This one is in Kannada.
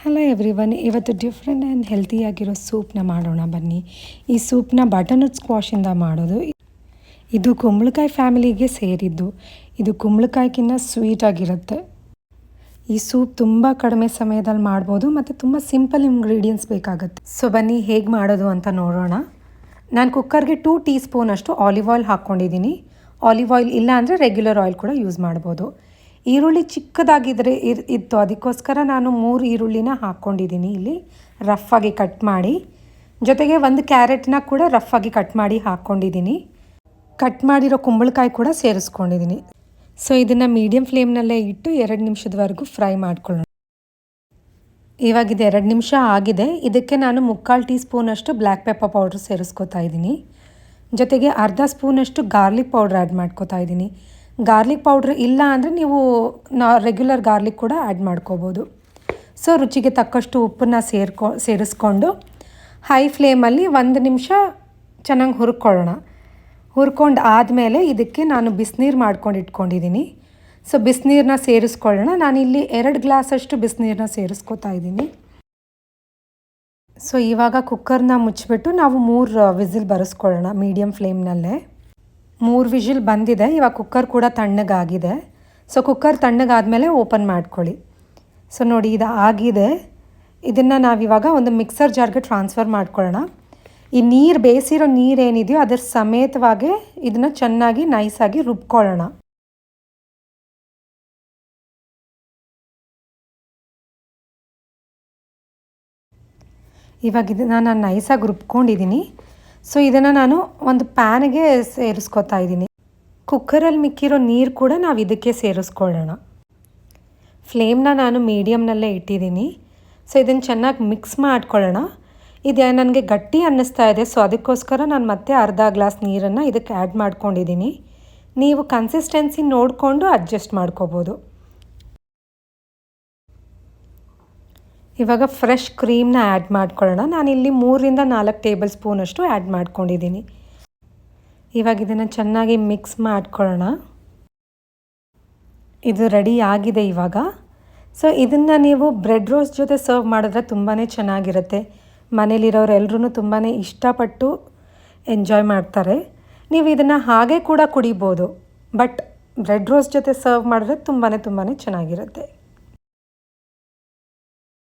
ಹಲೋ ಎವ್ರಿವನ್, ಇವತ್ತು ಡಿಫ್ರೆಂಟ್ ಆ್ಯಂಡ್ ಹೆಲ್ತಿಯಾಗಿರೋ ಸೂಪ್ನ ಮಾಡೋಣ ಬನ್ನಿ. ಈ ಸೂಪ್ನ ಬಟರ್ನಟ್ ಸ್ಕ್ವಾಶಿಂದ ಮಾಡೋದು. ಇದು ಕುಂಬಳಕಾಯಿ ಫ್ಯಾಮಿಲಿಗೆ ಸೇರಿದ್ದು. ಇದು ಕುಂಬಳಕಾಯಿಗಿನ್ನ ಸ್ವೀಟಾಗಿರುತ್ತೆ. ಈ ಸೂಪ್ ತುಂಬ ಕಡಿಮೆ ಸಮಯದಲ್ಲಿ ಮಾಡ್ಬೋದು ಮತ್ತು ತುಂಬ ಸಿಂಪಲ್ ಇಂಗ್ರೀಡಿಯೆಂಟ್ಸ್ ಬೇಕಾಗುತ್ತೆ. ಸೊ ಬನ್ನಿ ಹೇಗೆ ಮಾಡೋದು ಅಂತ ನೋಡೋಣ. ನಾನು ಕುಕ್ಕರ್ಗೆ 2 ಟೀ ಸ್ಪೂನ್ ಅಷ್ಟು ಆಲಿವ್ ಆಯಿಲ್ ಹಾಕ್ಕೊಂಡಿದ್ದೀನಿ. ಆಲಿವ್ ಆಯಿಲ್ ಇಲ್ಲ ಅಂದರೆ ರೆಗ್ಯುಲರ್ ಆಯಿಲ್ ಕೂಡ ಯೂಸ್ ಮಾಡ್ಬೋದು. ಈರುಳ್ಳಿ ಚಿಕ್ಕದಾಗಿದ್ದರೆ ಇತ್ತು, ಅದಕ್ಕೋಸ್ಕರ ನಾನು 3 ಈರುಳ್ಳಿನ ಹಾಕ್ಕೊಂಡಿದ್ದೀನಿ ಇಲ್ಲಿ ರಫಾಗಿ ಕಟ್ ಮಾಡಿ. ಜೊತೆಗೆ 1 ಕ್ಯಾರೆಟ್ನ ಕೂಡ ರಫಾಗಿ ಕಟ್ ಮಾಡಿ ಹಾಕ್ಕೊಂಡಿದ್ದೀನಿ. ಕಟ್ ಮಾಡಿರೋ ಕುಂಬಳಕಾಯಿ ಕೂಡ ಸೇರಿಸ್ಕೊಂಡಿದ್ದೀನಿ. ಸೊ ಇದನ್ನು ಮೀಡಿಯಮ್ ಫ್ಲೇಮ್ನಲ್ಲೇ ಇಟ್ಟು 2 ನಿಮಿಷದವರೆಗೂ ಫ್ರೈ ಮಾಡ್ಕೊಳ್ಳೋಣ. ಇವಾಗಿದು 2 ನಿಮಿಷ ಆಗಿದೆ. ಇದಕ್ಕೆ ನಾನು 3/4 ಟೀ ಸ್ಪೂನಷ್ಟು ಬ್ಲ್ಯಾಕ್ ಪೆಪ್ಪರ್ ಪೌಡ್ರ್ ಸೇರಿಸ್ಕೊತಾ ಇದ್ದೀನಿ. ಜೊತೆಗೆ ಅರ್ಧ ಸ್ಪೂನಷ್ಟು ಗಾರ್ಲಿಕ್ ಪೌಡ್ರ್ ಆ್ಯಡ್ ಮಾಡ್ಕೋತಾ ಇದ್ದೀನಿ. ಗಾರ್ಲಿಕ್ ಪೌಡ್ರ್ ಇಲ್ಲ ಅಂದರೆ ನೀವು ರೆಗ್ಯುಲರ್ ಗಾರ್ಲಿಕ್ ಕೂಡ ಆ್ಯಡ್ ಮಾಡ್ಕೋಬೋದು. ಸೊ ರುಚಿಗೆ ತಕ್ಕಷ್ಟು ಉಪ್ಪನ್ನು ಸೇರಿಸ್ಕೊಂಡು ಹೈ ಫ್ಲೇಮಲ್ಲಿ 1 ನಿಮಿಷ ಚೆನ್ನಾಗಿ ಹುರ್ಕೊಳ್ಳೋಣ. ಹುರ್ಕೊಂಡು ಆದಮೇಲೆ ಇದಕ್ಕೆ ನಾನು ಬಿಸಿನೀರು ಮಾಡ್ಕೊಂಡು ಇಟ್ಕೊಂಡಿದ್ದೀನಿ. ಸೊ ಬಿಸಿನೀರನ್ನ ಸೇರಿಸ್ಕೊಳ್ಳೋಣ. ನಾನಿಲ್ಲಿ 2 ಗ್ಲಾಸಷ್ಟು ಬಿಸಿನೀರನ್ನ ಸೇರಿಸ್ಕೊತಾ ಇದ್ದೀನಿ. ಸೊ ಇವಾಗ ಕುಕ್ಕರ್ನ ಮುಚ್ಚಿಬಿಟ್ಟು ನಾವು 3 ವಿಸಿಲ್ ಬರೆಸ್ಕೊಳ್ಳೋಣ ಮೀಡಿಯಮ್ ಫ್ಲೇಮ್ನಲ್ಲೇ. 3 ವಿಜಿಲ್ ಬಂದಿದೆ. ಇವಾಗ ಕುಕ್ಕರ್ ಕೂಡ ತಣ್ಣಗಾಗಿದೆ. ಸೊ ಕುಕ್ಕರ್ ತಣ್ಣಗಾದಮೇಲೆ ಓಪನ್ ಮಾಡ್ಕೊಳ್ಳಿ. ಸೊ ನೋಡಿ ಇದು ಆಗಿದೆ. ಇದನ್ನು ನಾವಿವಾಗ ಒಂದು ಮಿಕ್ಸರ್ ಜಾರ್ಗೆ ಟ್ರಾನ್ಸ್ಫರ್ ಮಾಡ್ಕೊಳ್ಳೋಣ. ಈ ನೀರು ಬೇಯಿಸಿರೋ ನೀರೇನಿದೆಯೋ ಅದರ ಸಮೇತವಾಗಿ ಇದನ್ನು ಚೆನ್ನಾಗಿ ನೈಸಾಗಿ ರುಬ್ಕೊಳ್ಳೋಣ. ಇವಾಗ ಇದನ್ನು ನಾನು ನೈಸಾಗಿ ರುಬ್ಕೊಂಡಿದ್ದೀನಿ. ಸೊ ಇದನ್ನು ನಾನು ಒಂದು ಪ್ಯಾನ್ಗೆ ಸೇರಿಸ್ಕೊತಾ ಇದ್ದೀನಿ. ಕುಕ್ಕರಲ್ಲಿ ಮಿಕ್ಕಿರೋ ನೀರು ಕೂಡ ನಾವು ಇದಕ್ಕೆ ಸೇರಿಸ್ಕೊಳ್ಳೋಣ. ಫ್ಲೇಮ್ನ ನಾನು ಮೀಡಿಯಮ್ನಲ್ಲೇ ಇಟ್ಟಿದ್ದೀನಿ. ಸೊ ಇದನ್ನು ಚೆನ್ನಾಗಿ ಮಿಕ್ಸ್ ಮಾಡ್ಕೊಳ್ಳೋಣ. ಇದು ನನಗೆ ಗಟ್ಟಿ ಅನ್ನಿಸ್ತಾ ಇದೆ. ಸೊ ಅದಕ್ಕೋಸ್ಕರ ನಾನು ಮತ್ತೆ ಅರ್ಧ ಗ್ಲಾಸ್ ನೀರನ್ನು ಇದಕ್ಕೆ ಆ್ಯಡ್ ಮಾಡ್ಕೊಂಡಿದ್ದೀನಿ. ನೀವು ಕನ್ಸಿಸ್ಟೆನ್ಸಿ ನೋಡಿಕೊಂಡು ಅಡ್ಜಸ್ಟ್ ಮಾಡ್ಕೋಬೋದು. ಇವಾಗ ಫ್ರೆಶ್ ಕ್ರೀಮ್ನ ಆ್ಯಡ್ ಮಾಡ್ಕೊಳ್ಳೋಣ. ನಾನಿಲ್ಲಿ 3ರಿಂದ 4 ಟೇಬಲ್ ಸ್ಪೂನಷ್ಟು ಆ್ಯಡ್ ಮಾಡ್ಕೊಂಡಿದ್ದೀನಿ. ಇವಾಗ ಇದನ್ನು ಚೆನ್ನಾಗಿ ಮಿಕ್ಸ್ ಮಾಡ್ಕೊಳ್ಳೋಣ. ಇದು ರೆಡಿ ಆಗಿದೆ ಇವಾಗ. ಸೊ ಇದನ್ನು ನೀವು ಬ್ರೆಡ್ ರೋಸ್ಟ್ ಜೊತೆ ಸರ್ವ್ ಮಾಡಿದ್ರೆ ತುಂಬಾ ಚೆನ್ನಾಗಿರುತ್ತೆ. ಮನೇಲಿರೋರು ಎಲ್ಲರೂ ತುಂಬಾ ಇಷ್ಟಪಟ್ಟು ಎಂಜಾಯ್ ಮಾಡ್ತಾರೆ. ನೀವು ಇದನ್ನು ಹಾಗೆ ಕೂಡ ಕುಡಿಬೋದು. ಬಟ್ ಬ್ರೆಡ್ ರೋಸ್ಟ್ ಜೊತೆ ಸರ್ವ್ ಮಾಡಿದ್ರೆ ತುಂಬಾ ಚೆನ್ನಾಗಿರುತ್ತೆ.